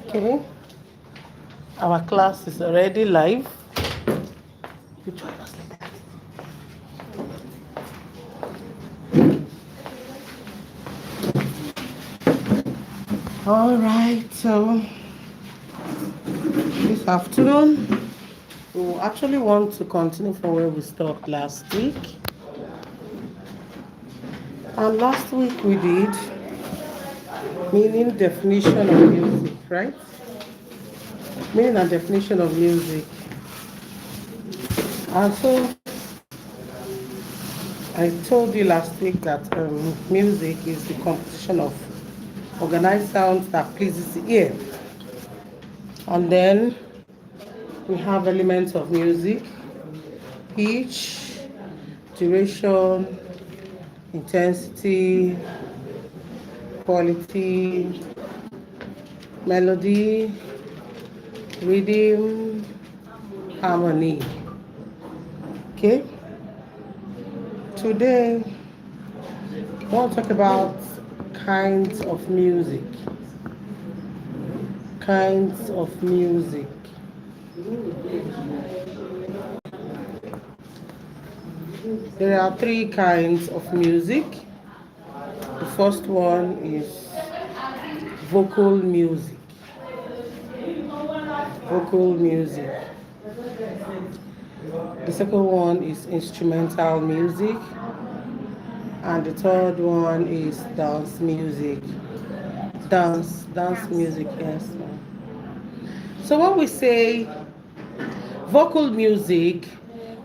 Okay, our class is already live. You join us later. All right, so this afternoon we actually want to continue from where we stopped last week. And last week we did meaning definition of music, right? Meaning and definition of music. And so I told you last week that music is the composition of organized sounds that pleases the ear. And then we have elements of music: pitch, duration, intensity, quality, melody, rhythm, harmony. Okay? Today, I want to talk about kinds of music. Kinds of music. There are three kinds of music. The first one is vocal music. Vocal music. The second one is instrumental music. And the third one is dance music. Dance music, yes. So when we say vocal music,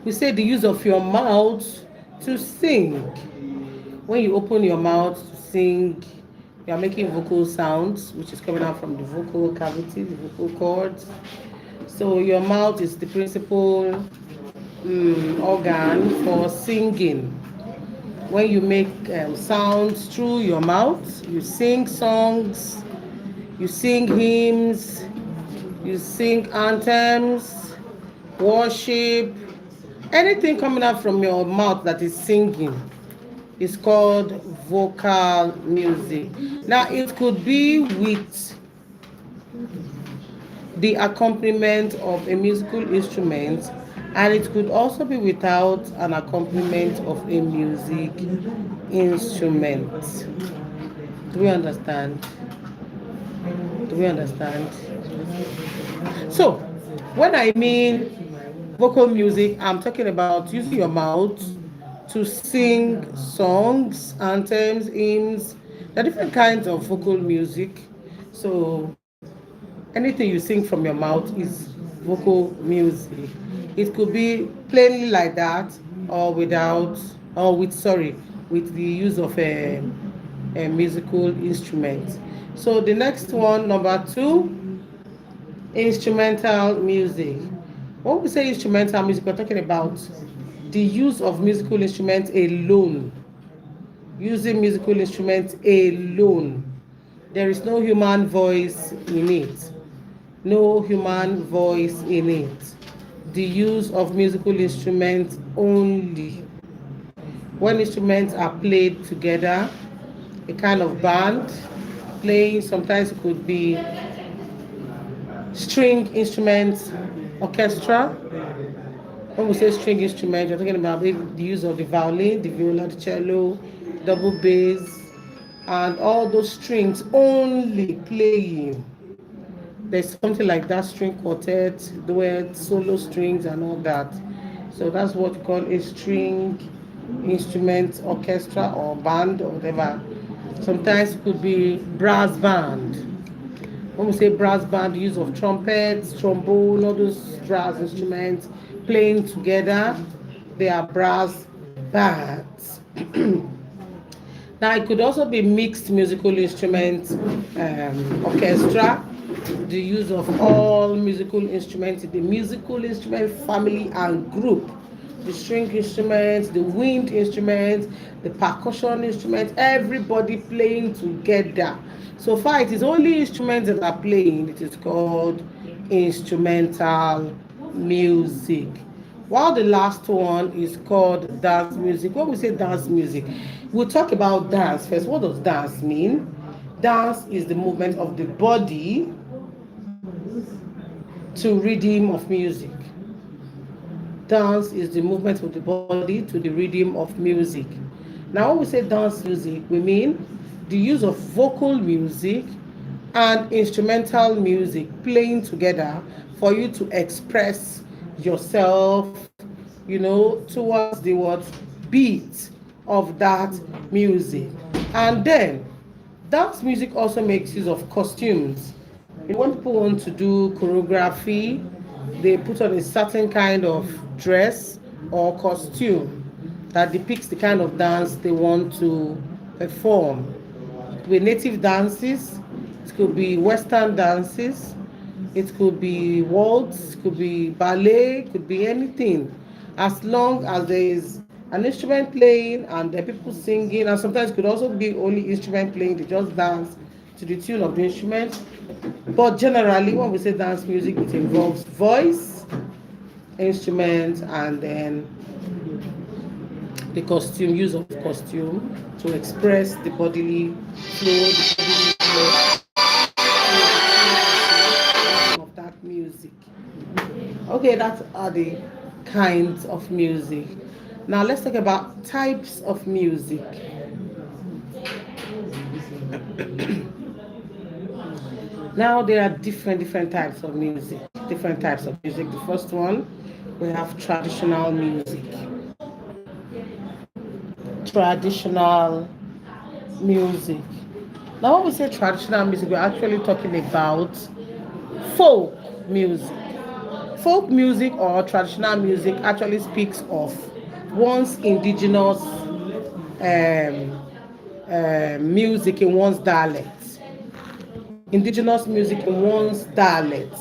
we say the use of your mouth to sing. When you open your mouth to sing, you are making vocal sounds, which is coming out from the vocal cavity, the vocal cords. So your mouth is the principal organ for singing. When you make sounds through your mouth, you sing songs, you sing hymns, you sing anthems, worship. Anything coming out from your mouth that is singing is called vocal music. Now, it could be with the accompaniment of a musical instrument, and it could also be without an accompaniment of a music instrument. Do we understand? Do we understand? So, when I mean vocal music, I'm talking about using your mouth to sing songs, anthems, hymns. There are different kinds of vocal music. So, anything you sing from your mouth is vocal music. It could be plainly like that, or without, or with the use of a musical instrument. So the next one, number two, instrumental music. When we say instrumental music, we're talking about the use of musical instruments alone. Using musical instruments alone. There is no human voice in it. No human voice in it. The use of musical instruments only. When instruments are played together, a kind of band playing, sometimes it could be string instruments, orchestra. When we say string instruments, we're talking about the use of the violin, the viola, the cello, double bass, and all those strings only playing. There's something like that: string quartet, duet, solo strings, and all that. So that's what we call a string instrument, orchestra, or band, or whatever. Sometimes it could be brass band. When we say brass band, the use of trumpets, trombone, all those brass instruments playing together, they are brass bands. Now, it could also be mixed musical instruments, orchestra, the use of all musical instruments in the musical instrument family and group. The string instruments, the wind instruments, the percussion instruments, everybody playing together. So far, it is only instruments that are playing. It is called instrumental music. While the last one is called dance music. When we say dance music, we'll talk about dance first. What does dance mean? Dance is the movement of the body to rhythm of music. Dance is the movement of the body to the rhythm of music. Now, when we say dance music, we mean the use of vocal music and instrumental music playing together for you to express yourself, towards the what beat of that music. And then dance music also makes use of costumes. When people want to do choreography, they put on a certain kind of dress or costume that depicts the kind of dance they want to perform. It could be native dances, it could be Western dances, it could be waltz, it could be ballet, it could be anything. As long as there is an instrument playing and there are people singing, and sometimes it could also be only instrument playing, they just dance to the tune of the instrument. But generally, when we say dance music, it involves voice, instruments, and then the costume, use of costume to express the bodily flow, of that music. Okay, that's are the kinds of music. Now let's talk about types of music. Now there are different types of music. Different types of music. The first one, we have traditional music. Traditional music. Now when we say traditional music, we're actually talking about folk music. Folk music or traditional music actually speaks of one's indigenous music in one's dialect. Indigenous music in one's dialect.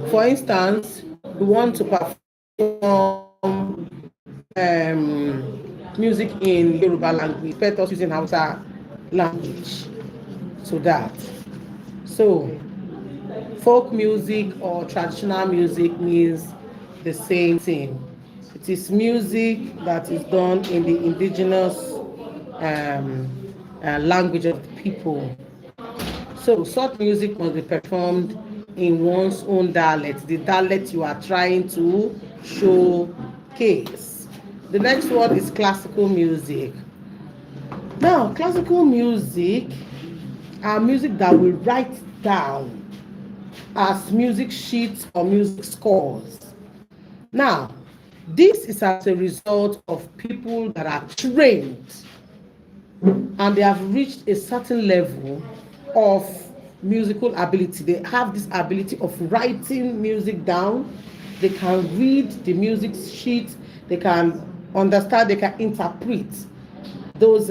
For instance, we want to perform music in Yoruba language, let us using Hausa language. So that. So folk music or traditional music means the same thing. It is music that is done in the indigenous language of the people. So such music must be performed in one's own dialect, the dialect you are trying to showcase. The next one is classical music. Now, classical music are music that we write down as music sheets or music scores. Now, this is as a result of people that are trained and they have reached a certain level of musical ability. They have this ability of writing music down. They can read the music sheet. They can understand. They can interpret those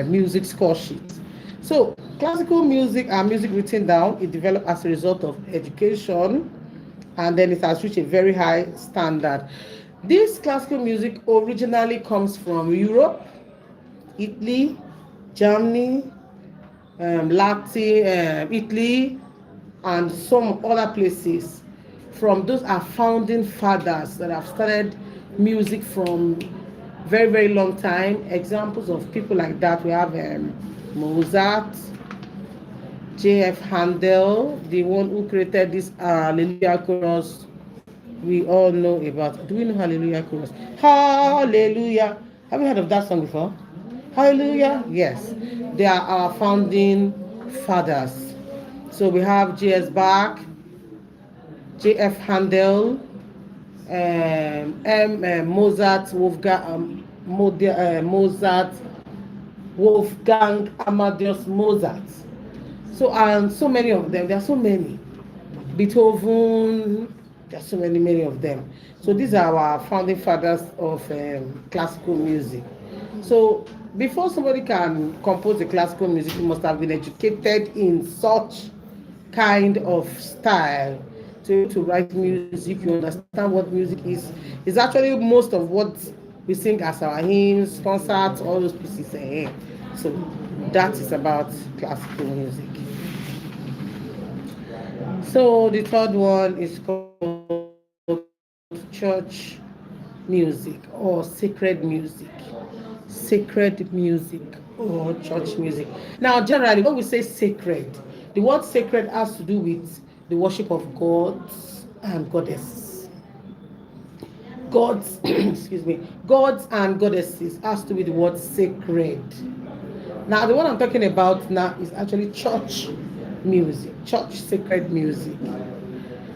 music score sheets. So classical music and music written down, it developed as a result of education, and then it has reached a very high standard. This classical music originally comes from Europe, Italy, Germany, Latin, Italy, and some other places. From those are founding fathers that have started music from very, very long time. Examples of people like that, we have Mozart, J.F. Handel, the one who created this Hallelujah chorus we all know about. Do we know Hallelujah chorus? Hallelujah. Have you heard of that song before? Hallelujah. Yes. They are our founding fathers. So we have J.S. Bach, J.F. Handel, Mozart, Mozart, Wolfgang Amadeus Mozart. So and so many of them. There are so many. Beethoven. There are so many of them. So these are our founding fathers of classical music. So before somebody can compose a classical music, you must have been educated in such kind of style to write music. You understand what music is. It's actually most of what we sing as our hymns, concerts, all those pieces. So that is about classical music. So the third one is called traditional music. church music or sacred music. Sacred music or church music. Now, generally, when we say sacred, the word sacred has to do with the worship of gods and goddesses. Gods, excuse me, gods and goddesses has to be the word sacred. Now, the one I'm talking about now is actually church music, church sacred music.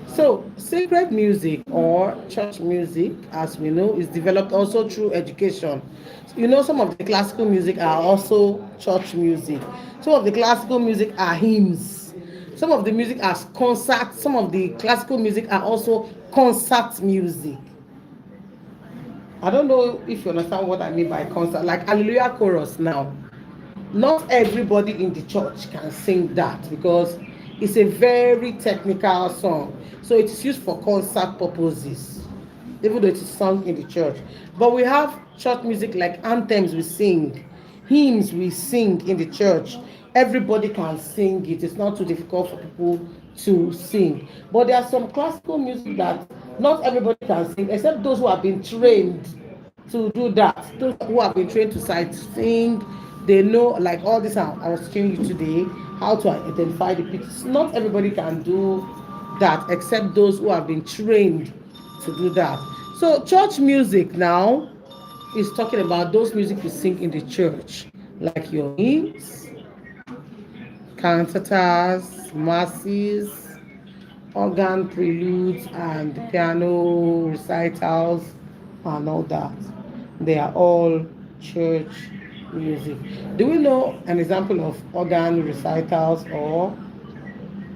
So, sacred music or church music, as we know, is developed also through education. You know, some of the classical music are also church music. Some of the classical music are hymns. Some of the music are concerts. Some of the classical music are also concert music. I don't know if you understand what I mean by concert, like Hallelujah chorus now. Not everybody in the church can sing that because it's a very technical song. So it is used for concert purposes, even though it is sung in the church. But we have church music like anthems we sing, hymns we sing in the church. Everybody can sing it. It's not too difficult for people to sing. But there are some classical music that not everybody can sing, except those who have been trained to do that. Those who have been trained to sight sing, they know, like all this I was teaching you today, how to identify the pitches. Not everybody can do that except those who have been trained to do that. So church music now is talking about those music you sing in the church, like your hymns, cantatas, masses, organ preludes, and piano recitals, and all that. They are all church music. Do we know an example of organ recitals or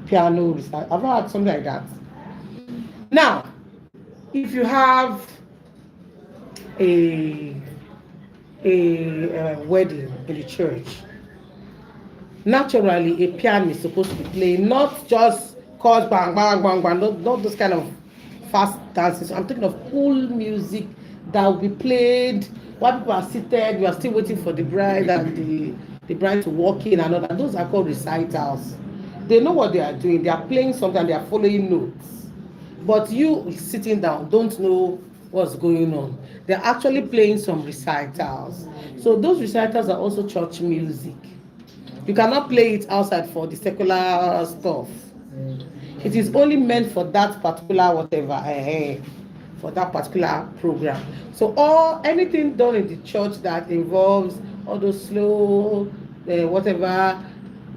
piano recitals? I've heard something like that. Now, if you have a wedding in the church, naturally a piano is supposed to be playing, not just chords, bang bang bang bang, not those kind of fast dances. I'm talking of cool music that will be played while people are seated. You are still waiting for the bride and the bride to walk in and all that. Those are called recitals. They know what they are doing. They are playing something, they are following notes. But you sitting down don't know what's going on. They're actually playing some recitals. So those recitals are also church music. You cannot play it outside for the secular stuff. It is only meant for that particular whatever, for that particular program. So anything done in the church that involves all those slow, whatever,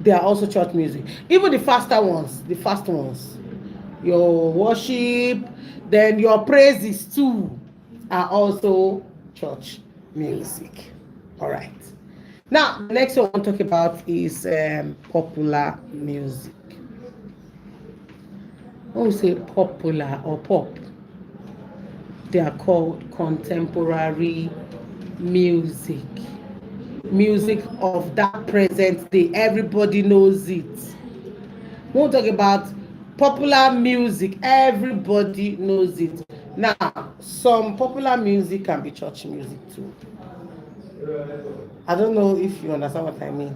they are also church music. Even the faster ones, the fast ones, your worship, then your praises too, are also church music. All right. Now, the next one I want to talk about is popular music. When we say popular or pop, they are called contemporary music. Music of that present day. Everybody knows it. When we talk about popular music, everybody knows it. Now, some popular music can be church music too. I don't know if you understand what I mean.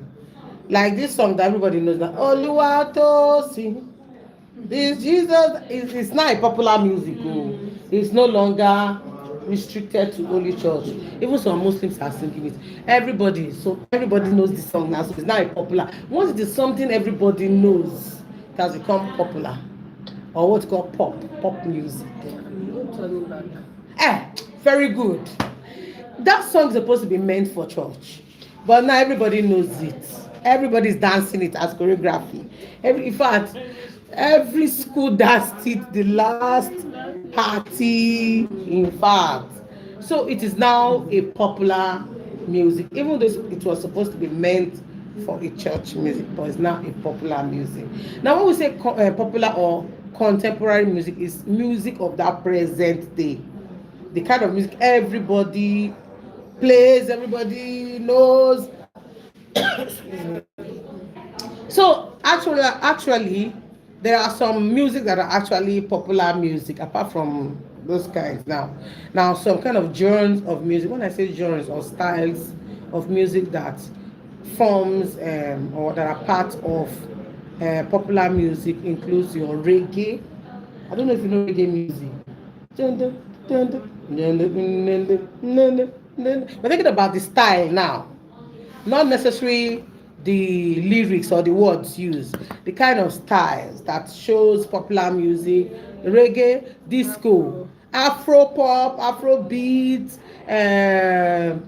Like this song that everybody knows now, Oluwatosin. This Jesus is not a popular music. Oh. It's no longer restricted to only church. Even some Muslims are singing it. Everybody knows the song now, so it's not a popular. Once it is something everybody knows, it has become popular. Or what's called pop music. Very good. That song is supposed to be meant for church, but now everybody knows it. Everybody's dancing it as choreography. In fact, every school danced it the last party, in fact. So it is now a popular music, even though it was supposed to be meant for a church music, but it's now a popular music. Now, when we say popular or contemporary music, is music of that present day. The kind of music everybody plays, everybody knows. So actually, there are some music that are actually popular music, apart from those kinds. Now some kind of genres of music. When I say genres or styles of music that forms or that are part of popular music includes your reggae. I don't know if you know reggae music. We're thinking about the style now, not necessarily the lyrics or the words used, the kind of styles that shows popular music, reggae, disco, afro pop, afro beats, high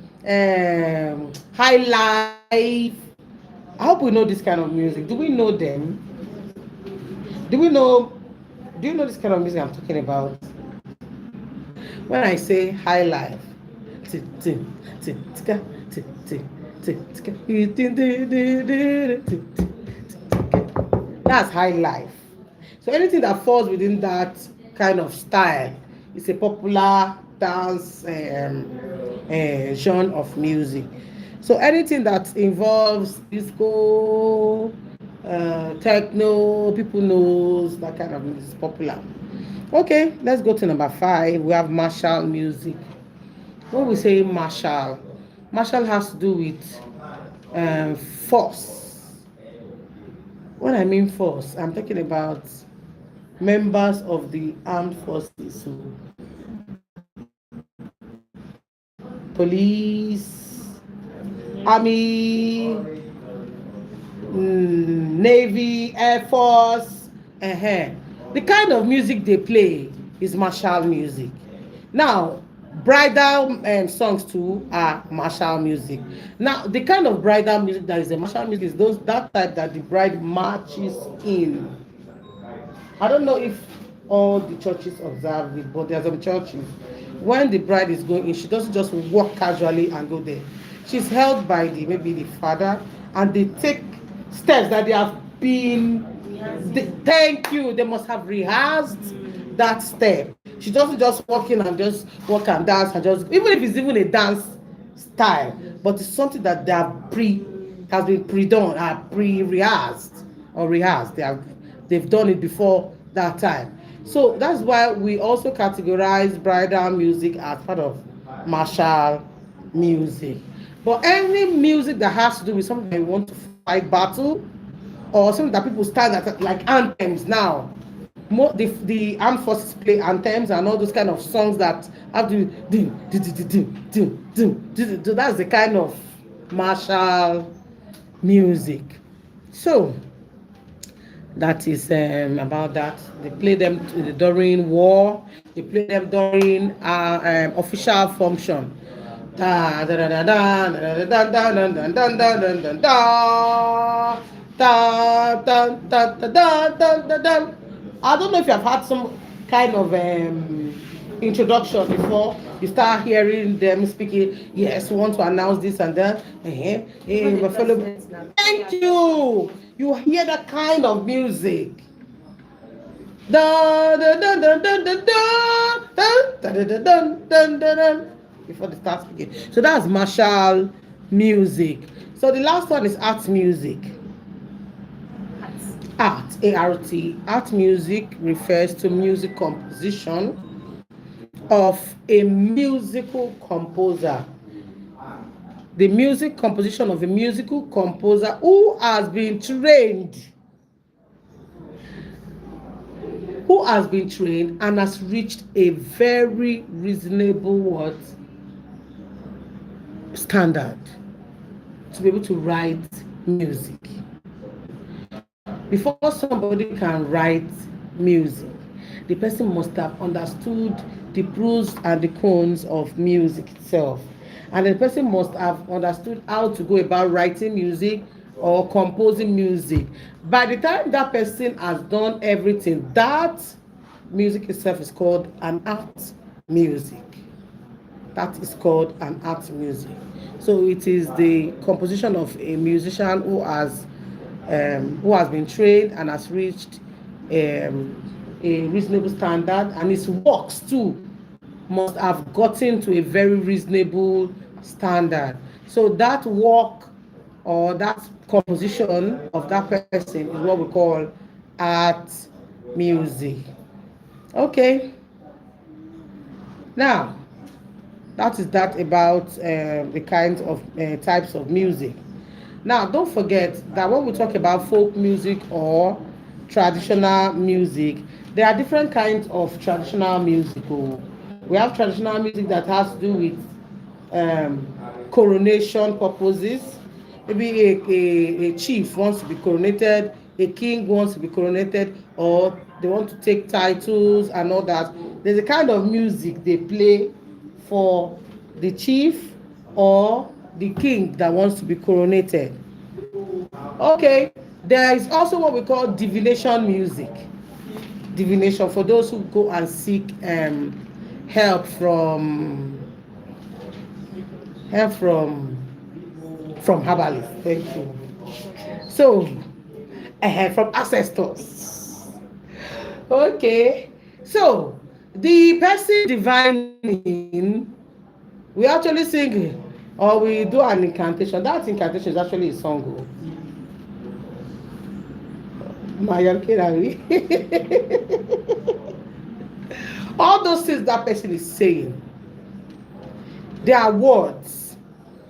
life. I hope we know this kind of music. Do we know them? Do we know? Do you know this kind of music I'm talking about? When I say high life, that's high life. So anything that falls within that kind of style is a popular dance genre of music. So anything that involves disco, techno, people knows that kind of music is popular. Okay, let's go to number 5. We have martial music. When we say martial, martial has to do with force. When I mean force, I'm talking about members of the armed forces, so police, army, navy, air force. The kind of music they play is martial music. Now, bridal songs too are martial music. Now, the kind of bridal music that is a martial music is that type that the bride marches in. I don't know if all the churches observe it, but there are some churches when the bride is going in, she doesn't just walk casually and go there. She's held by maybe the father, and they take steps that they have been. Thank you. They must have rehearsed that step. She doesn't just walk in and just walk and dance and just, even if it's even a dance style, but it's something that they have has been pre-done, pre-rehearsed or rehearsed. They've done it before that time. So that's why we also categorize bridal music as part of martial music. But any music that has to do with something that you want to fight battle, or something that people stand at, like anthems now. The armed forces play anthems and all those kind of songs that have to that's the kind of martial music. So that is about that. They play them during war. They play them during official function. Da da da da da da da da da da da da da da. Da, da, da, da, da, da, da, da. I don't know if you have had some kind of introduction before. You start hearing them speaking. Yes, we want to announce this and that. Hey, fellow. Thank you. You hear that kind of music. Da da da da da da da da da da da da da. Before they start speaking. So that's martial music. So the last one is art music. Art, A-R-T. Art music refers to music composition of a musical composer. The music composition of a musical composer who has been trained and has reached a very reasonable standard to be able to write music. Before somebody can write music, the person must have understood the pros and the cons of music itself. And the person must have understood how to go about writing music or composing music. By the time that person has done everything, that music itself is called an art music. That is called an art music. So it is the composition of a musician who has been trained and has reached a reasonable standard, and his works too must have gotten to a very reasonable standard. So that work or that composition of that person is what we call art music. Okay. Now, that is that about the kinds of types of music. Now, don't forget that when we talk about folk music or traditional music, there are different kinds of traditional music. We have traditional music that has to do with coronation purposes. Maybe a chief wants to be coronated, a king wants to be coronated, or they want to take titles and all that. There's a kind of music they play for the chief or the king that wants to be coronated. Okay, there is also what we call divination music. Divination, for those who go and seek help from help from herbalists. Thank you. So, from ancestors. Okay, so the person divining, we actually sing or we do an incantation. That incantation is actually a song. All those things that person is saying, they are words,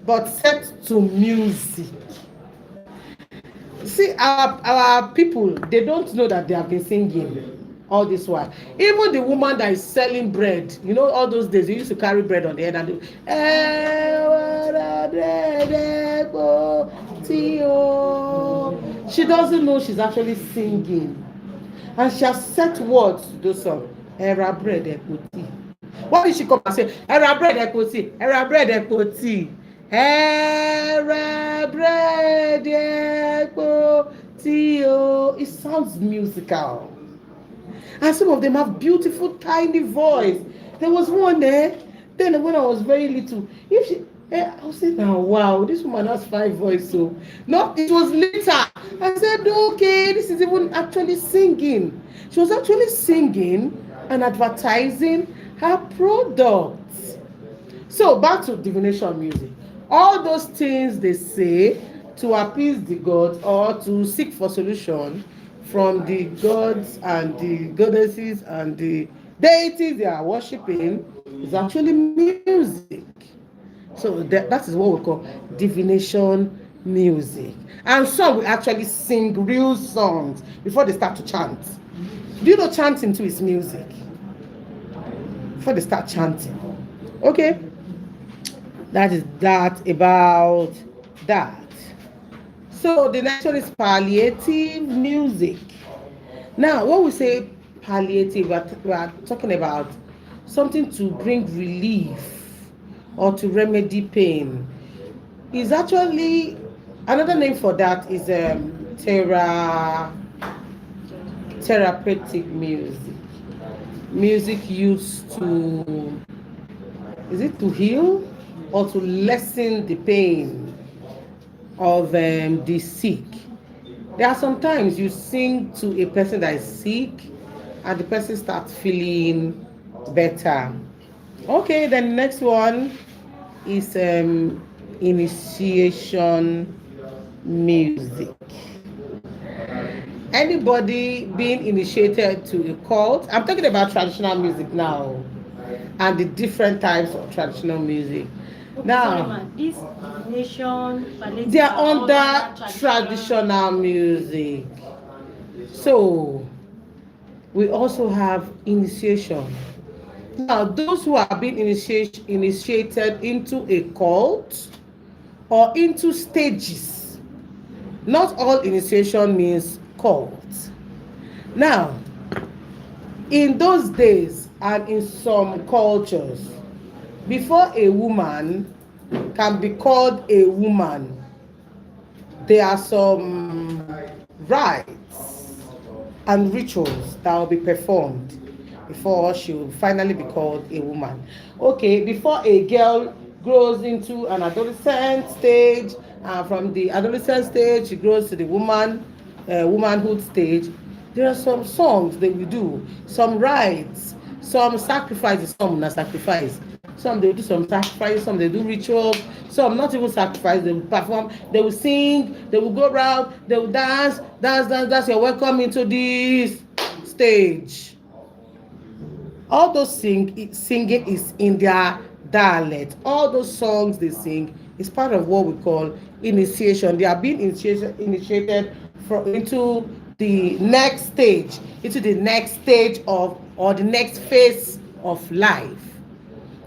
but set to music. See, our people, they don't know that they have been singing all this while. Even the woman that is selling bread, you know, all those days, they used to carry bread on the head and do, she doesn't know she's actually singing. And she has set words to those songs. Era bread equity. Why did she come and say, Era bread equity, Era bread equity, Era bread equity? It sounds musical. And some of them have beautiful, tiny voice. There was one there, then when I was very little, if she, I was saying, now, wow, this woman has 5 voices. So, no, it was later. I said, okay, this is even actually singing. She was actually singing and advertising her products. So, back to divination music. All those things they say to appease the gods or to seek for solution from the gods and the goddesses and the deities they are worshiping is actually music. So that is what we call divination music. And some will actually sing real songs before they start to chant. Do you know chanting too is music? Before they start chanting. Okay? That is that about that. So the next one is palliative music. Now, when we say palliative, we are talking about something to bring relief or to remedy pain. Is actually another name for that is therapeutic music. Music used to, is it to heal or to lessen the pain of the sick? There are sometimes you sing to a person that is sick and the person starts feeling better. Okay, then the next one is initiation music. Anybody being initiated to a cult? I'm talking about traditional music now and the different types of traditional music. Okay, now, this nation, they are under traditional music. So, we also have initiation. Now, those who are being initiated into a cult or into stages, not all initiation means cult. Now, in those days and in some cultures, before a woman can be called a woman, there are some rites and rituals that will be performed before she will finally be called a woman. Okay, before a girl grows into an adolescent stage, from the adolescent stage she grows to the womanhood stage, there are some songs they will do, some rites, some sacrifices. Some not sacrifice, some they will do some sacrifice, some they do rituals, some not even sacrifice. They will perform, they will sing, they will go around, they will dance. You're welcome into this stage. All those singing is in their dialect. All those songs they sing is part of what we call initiation. They are being initiated into the next stage, of or the next phase of life.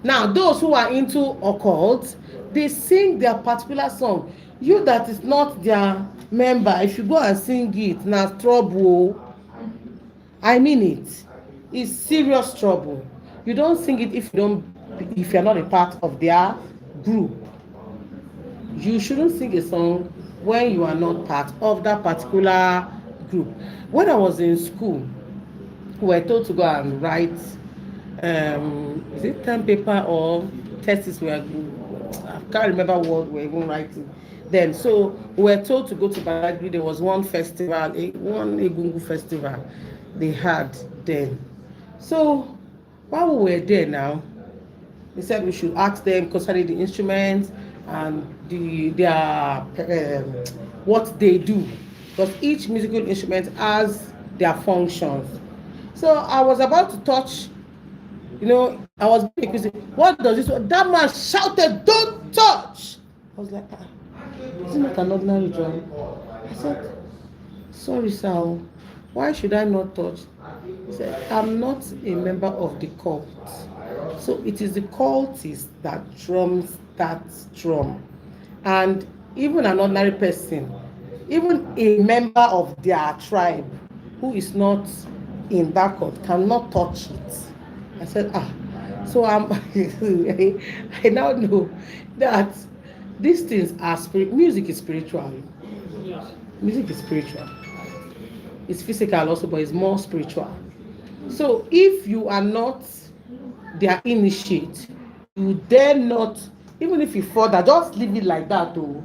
Now, those who are into occult, they sing their particular song. You that is not their member, if you go and sing it, na trouble. I mean it. It's serious trouble. You don't sing it if you're not a part of their group. You shouldn't sing a song when you are not part of that particular group. When I was in school, we were told to go and write is it term paper or thesis, we are, I can't remember what we were even writing then. So we were told to go to Badagry. There was one festival, one Egungun festival they had then. So while we were there now, they said we should ask them concerning the instruments and their what they do, because each musical instrument has their functions. So I was about to touch, I was being accused. What does this? That man shouted, "Don't touch!" I was like, isn't it an ordinary drum? I said, sorry, sir. Why should I not touch? He said, I'm not a member of the cult. So it is the cultist that drums that drum. And even an ordinary person, even a member of their tribe who is not in that cult cannot touch it. I said, so I now know that these things are music is spiritual. Music is spiritual. It's physical also, but it's more spiritual. So if you are not their initiate, you dare not, even if you fall that, just leave it like that. Oh,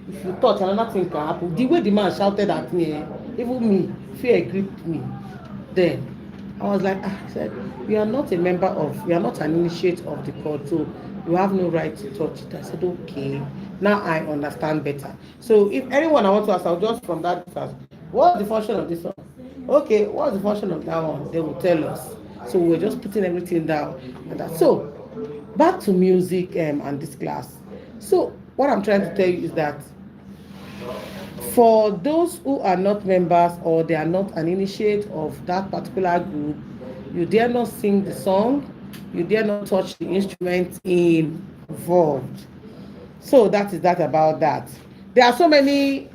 if you touch, another thing can happen. The way the man shouted at me, even me, fear gripped me. Then I was like, I said, you are not a member of, you are not an initiate of the cult, so you have no right to touch it. I said, okay, now I understand better. So if anyone I want to ask, I'll just from that class, what's the function of this one? Okay, what's the function of that one? They will tell us. So we're just putting everything down. And that. So back to music and this class. So what I'm trying to tell you is that for those who are not members or they are not an initiate of that particular group, you dare not sing the song, you dare not touch the instrument involved. So that is that about that. There are so many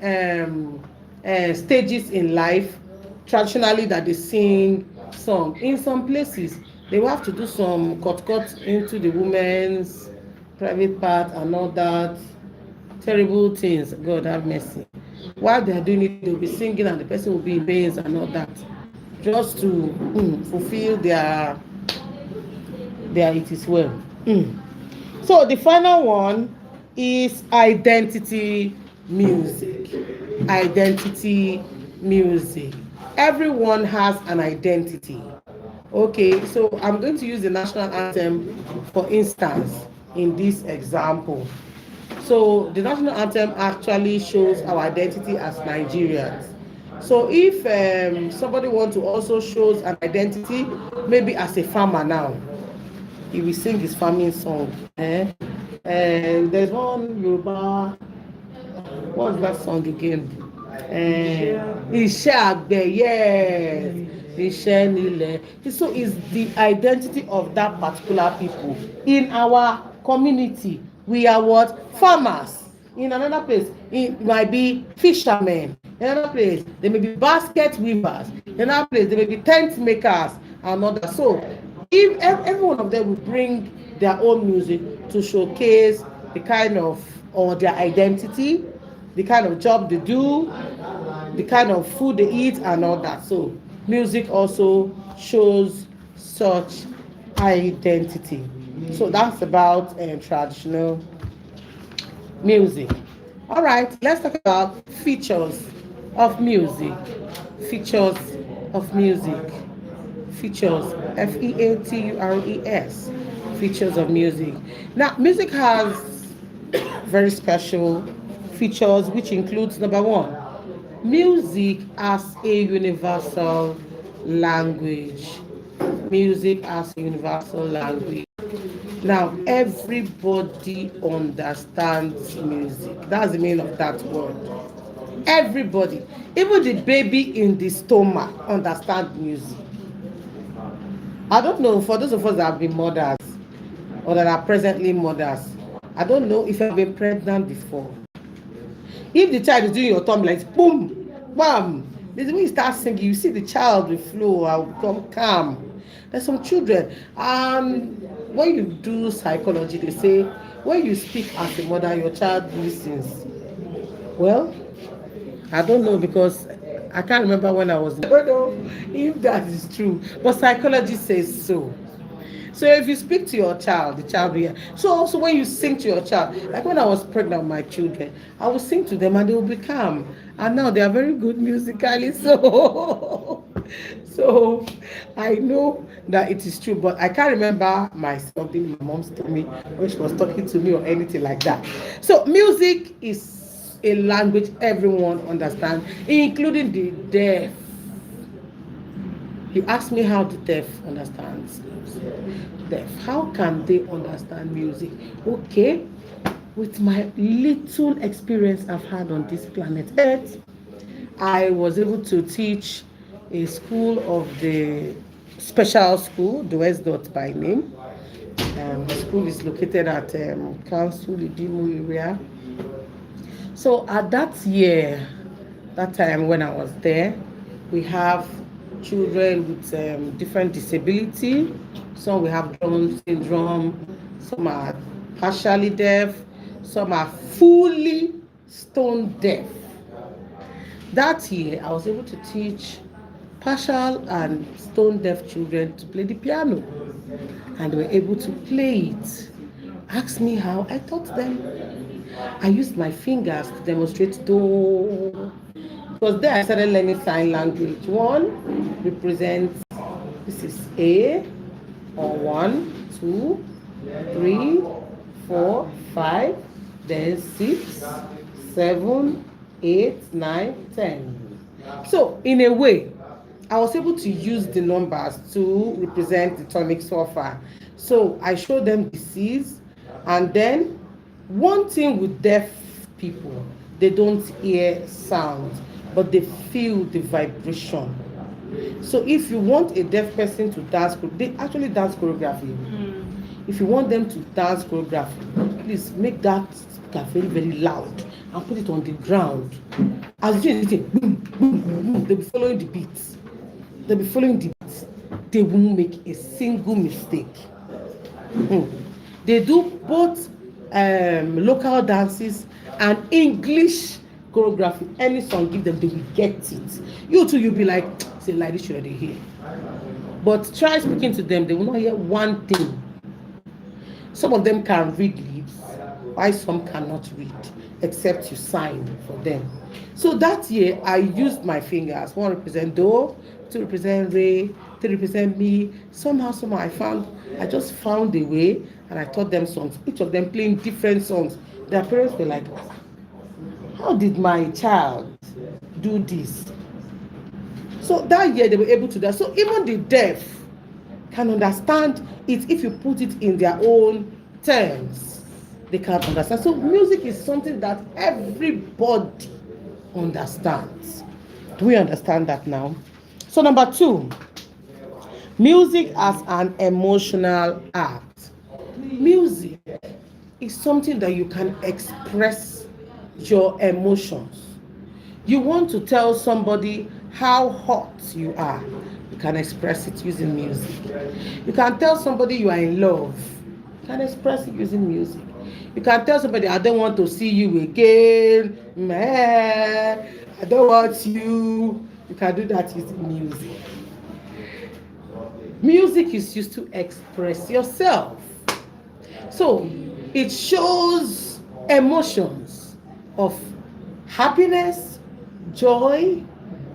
stages in life traditionally that they sing song. In some places, they will have to do some cut into the woman's private part and all that. Terrible things. God have mercy. While they are doing it, they'll be singing and the person will be in pains and all that, just to fulfill their it is well. So the final one is identity music. Identity music. Everyone has an identity. Okay, so I'm going to use the national anthem for instance in this example. So the national anthem actually shows our identity as Nigerians. So if somebody wants to also show an identity, maybe as a farmer now, he will sing his farming song. And there's one Yoruba, what's that song again? Iṣẹ́ àgbẹ̀, yes. Iṣẹ́ nílẹ̀. So it's the identity of that particular people. In our community, we are what? Farmers. In another place, it might be fishermen. In another place, they may be basket weavers. In another place, they may be tent makers and others. So if every one of them will bring their own music to showcase the kind of, or their identity, the kind of job they do, the kind of food they eat and all that. So music also shows such identity. So that's about traditional music. All right, let's talk about features of music. Features of music. Features, Features. Features of music. Now, music has very special features, which includes number one, music as a universal language. Music as a universal language. Now, everybody understands music. That's the meaning of that word. Everybody, even the baby in the stomach, understands music. I don't know, for those of us that have been mothers, or that are presently mothers. I don't know if you have been pregnant before. If the child is doing your thumb like boom, bam, the way you start singing, you see the child will flow and become calm. There's some children, when you do psychology, they say when you speak as a mother, your child listens. Well, I don't know because I can't remember when I was. I don't know if that is true, but psychology says so. So if you speak to your child, the child will hear. So also when you sing to your child, like when I was pregnant with my children, I would sing to them and they will be calm. And now they are very good musically. So so I know that it is true, but I can't remember myself being my mom's told me when she was talking to me or anything like that. So music is a language everyone understands, including the deaf. You ask me how the deaf understands music. Deaf, how can they understand music? Okay, with my little experience I've had on this planet Earth, I was able to teach a school of the special school, the West Dot by name. The school is located at Council Idimu area. So at that time when I was there, we have children with different disability. Some we have Down syndrome, some are partially deaf, some are fully stone deaf. That year, I was able to teach partial and stone deaf children to play the piano, and they were able to play it. Ask me how. I taught them. I used my fingers to demonstrate do. It was there I started learning sign language. One represents, this is A, or 1, 2, 3, 4, 5, then 6, 7, 8, 9, 10. So in a way, I was able to use the numbers to represent the tonic sulfur. So I showed them the C's, and then one thing with deaf people, they don't hear sound, but they feel the vibration. So if you want a deaf person to dance, they actually dance choreography. If you want them to dance choreography, please make that speaker very, very loud and put it on the ground. As you do it, boom, boom, boom, boom, they'll be following the beats. They'll be following the beats. They won't make a single mistake. They do both local dances and English choreography. Any song give them, they will get it. You too, you'll be like, say like this, you already hear. But try speaking to them, they will not hear one thing. Some of them can read lips, while some cannot read, except you sign for them. So that year, I used my fingers. One represent do, two represent re, three represent me. Somehow, I just found a way, and I taught them songs. Each of them playing different songs. Their parents were like, how did my child do this? So that year, they were able to do that. So even the deaf can understand it if you put it in their own terms. They can understand. So music is something that everybody understands. Do we understand that now? So number 2, music as an emotional act. Music is something that you can express your emotions. You want to tell somebody how hot you are, you can express it using music. You can tell somebody you are in love, you can express it using music. You can tell somebody, I don't want to see you again, man, I don't want you. You can do that using music. Music is used to express yourself. So it shows emotions of happiness, joy,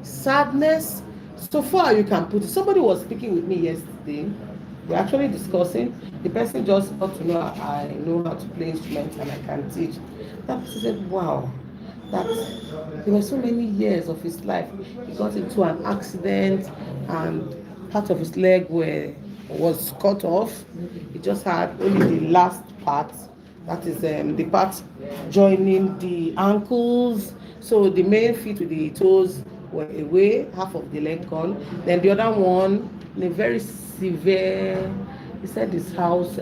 sadness. So far you can put it. Somebody was speaking with me yesterday. We're actually discussing. The person just got to know I know how to play instruments and I can teach. That person said, wow, that there were so many years of his life. He got into an accident and part of his leg was cut off. He just had only the last part, that is the part joining the ankles. So the main feet with the toes were away, half of the leg gone. Then the other one, in a very severe, he said his house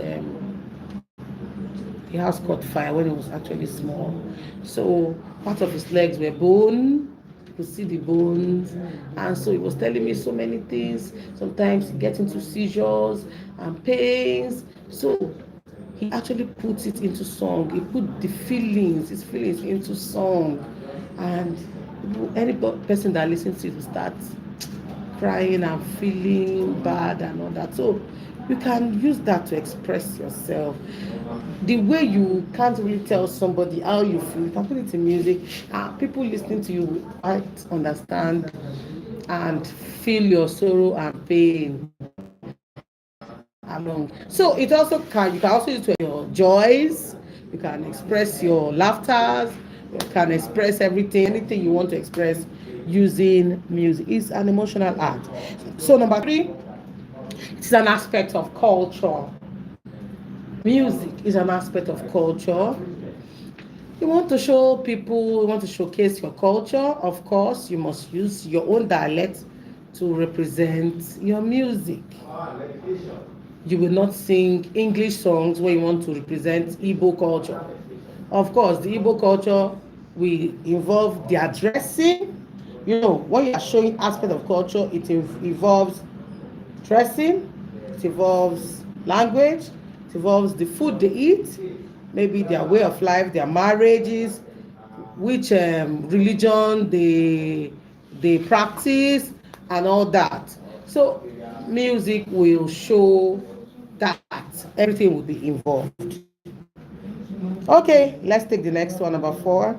He has caught fire when he was actually small. So part of his legs were bone. You could see the bones. And so he was telling me so many things. Sometimes he gets into seizures and pains. So he actually puts it into song. He put the feelings, his feelings into song. And any person that listens to it will start crying and feeling bad and all that. So you can use that to express yourself. The way you can't really tell somebody how you feel, you can put it in music. People listening to you will quite understand and feel your sorrow and pain along. So it also can, you can also use it to your joys, you can express your laughters, you can express everything, anything you want to express using music. It's an emotional art. So number 3, it's an aspect of culture. Music is an aspect of culture. You want to show people, you want to showcase your culture, of course, you must use your own dialect to represent your music. You will not sing English songs when you want to represent Igbo culture. Of course, the Igbo culture will involve their dressing. You know, when you are showing aspect of culture, it involves dressing, it involves language, it involves the food they eat, maybe their way of life, their marriages, which religion they practice, and all that. So music will show that everything will be involved. Okay, let's take the next one, number 4.